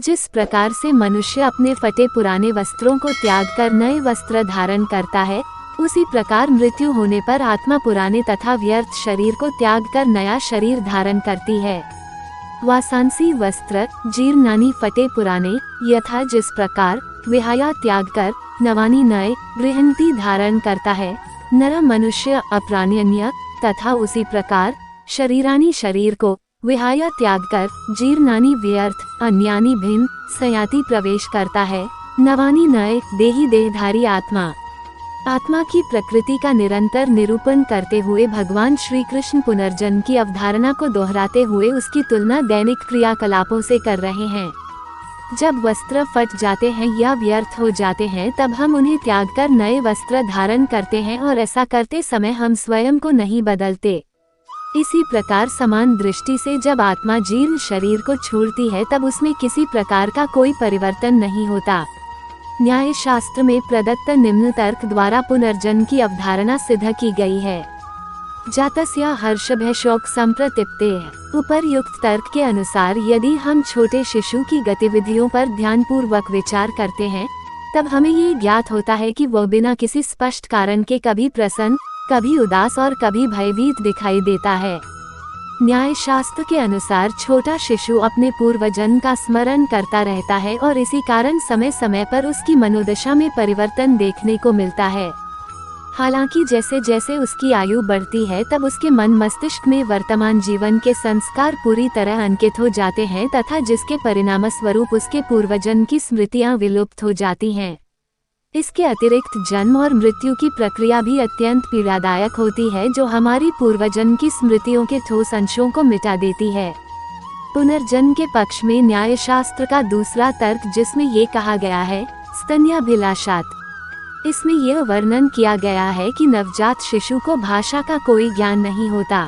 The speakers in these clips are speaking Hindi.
जिस प्रकार से मनुष्य अपने फटे पुराने वस्त्रों को त्याग कर नए वस्त्र धारण करता है, उसी प्रकार मृत्यु होने पर आत्मा पुराने तथा व्यर्थ शरीर को त्याग कर नया शरीर धारण करती है। वासांसी वस्त्र जीर्णानि फटे पुराने, यथा जिस प्रकार विहाया त्याग कर नवानि नए गृहंती धारण करता है, नर मनुष्य अप्राण्यन्य, तथा उसी प्रकार शरीरानि शरीर को विहाया त्याग कर जीर्णानि व्यर्थ अन्यानि भिन्न सयाति प्रवेश करता है, नवानि नए देही देहधारी आत्मा। आत्मा की प्रकृति का निरंतर निरूपण करते हुए भगवान श्री कृष्ण पुनर्जन्म की अवधारणा को दोहराते हुए उसकी तुलना दैनिक क्रियाकलापों से कर रहे हैं। जब वस्त्र फट जाते हैं या व्यर्थ हो जाते हैं तब हम उन्हें त्याग कर नए वस्त्र धारण करते हैं और ऐसा करते समय हम स्वयं को नहीं बदलते। इसी प्रकार समान दृष्टि से जब आत्मा जीर्ण शरीर को छोड़ती है तब उसमें किसी प्रकार का कोई परिवर्तन नहीं होता। न्याय शास्त्र में प्रदत्त निम्न तर्क द्वारा पुनर्जन्म की अवधारणा सिद्ध की गई है। जातस्य हर्षभय शोक संप्रतिप्ते। उपर्युक्त तर्क के अनुसार यदि हम छोटे शिशु की गतिविधियों पर ध्यानपूर्वक विचार करते हैं, तब हमें ये ज्ञात होता है कि वह बिना किसी स्पष्ट कारण के कभी प्रसन्न, कभी उदास और कभी भयभीत दिखाई देता है। न्याय शास्त्र के अनुसार छोटा शिशु अपने पूर्वजन्म का स्मरण करता रहता है और इसी कारण समय समय पर उसकी मनोदशा में परिवर्तन देखने को मिलता है। हालांकि जैसे जैसे उसकी आयु बढ़ती है तब उसके मन मस्तिष्क में वर्तमान जीवन के संस्कार पूरी तरह अंकित हो जाते हैं तथा जिसके परिणाम स्वरूप उसके पूर्वजन्म की स्मृतियां विलुप्त हो जाती हैं। इसके अतिरिक्त जन्म और मृत्यु की प्रक्रिया भी अत्यंत पीड़ादायक होती है, जो हमारी पूर्वजन्म की स्मृतियों के ठोस अंशों को मिटा देती है। पुनर्जन्म के पक्ष में न्याय शास्त्र का दूसरा तर्क जिसमें ये कहा गया है स्तन्याभिलाषात्, इसमें यह वर्णन किया गया है कि नवजात शिशु को भाषा का कोई ज्ञान नहीं होता।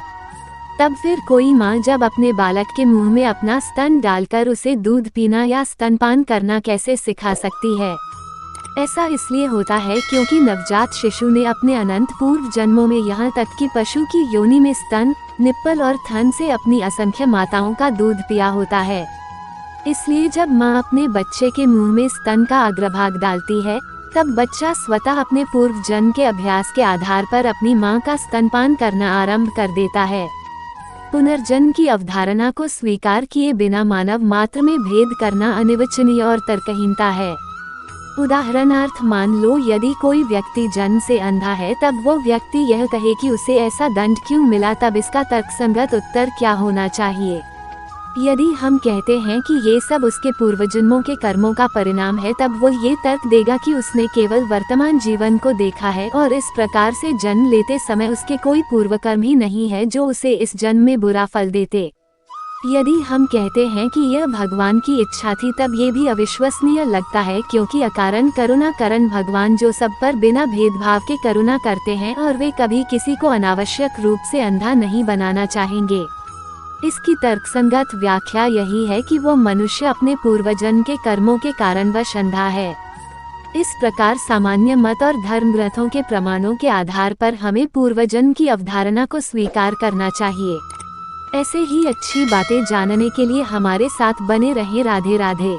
तब फिर कोई माँ जब अपने बालक के मुंह में अपना स्तन डालकर उसे दूध पीना या स्तनपान करना कैसे सिखा सकती है? ऐसा इसलिए होता है क्योंकि नवजात शिशु ने अपने अनंत पूर्व जन्मों में यहाँ तक कि पशु की योनि में स्तन, निप्पल और थन से अपनी असंख्य माताओं का दूध पिया होता है। इसलिए जब माँ अपने बच्चे के मुंह में स्तन का अग्रभाग डालती है, तब बच्चा स्वतः अपने पूर्व जन्म के अभ्यास के आधार पर अपनी माँ का स्तनपान करना आरंभ कर देता है। पुनर्जन्म की अवधारणा को स्वीकार किए बिना मानव मात्र में भेद करना अनिवार्य और तर्कहीनता है। उदाहरणार्थ मान लो यदि कोई व्यक्ति जन्म से अंधा है, तब वो व्यक्ति यह कहे कि उसे ऐसा दंड क्यों मिला, तब इसका तर्कसंगत उत्तर क्या होना चाहिए? यदि हम कहते हैं कि ये सब उसके पूर्वजन्मों के कर्मों का परिणाम है, तब वो ये तर्क देगा कि उसने केवल वर्तमान जीवन को देखा है और इस प्रकार से जन्म लेते समय उसके कोई पूर्वकर्म ही नहीं है जो उसे इस जन्म में बुरा फल देते। यदि हम कहते हैं कि यह भगवान की इच्छा थी, तब ये भी अविश्वसनीय लगता है, क्योंकि अकारण करुणा करन भगवान जो सब पर बिना भेदभाव के करुणा करते हैं और वे कभी किसी को अनावश्यक रूप से अंधा नहीं बनाना चाहेंगे। इसकी तर्कसंगत व्याख्या यही है कि वो मनुष्य अपने पूर्वजन्म के कर्मों के कारणवश अंधा है। इस प्रकार सामान्य मत और धर्म ग्रंथों के प्रमाणों के आधार पर हमें पूर्वजन्म की अवधारणा को स्वीकार करना चाहिए। ऐसे ही अच्छी बातें जानने के लिए हमारे साथ बने रहें। राधे राधे।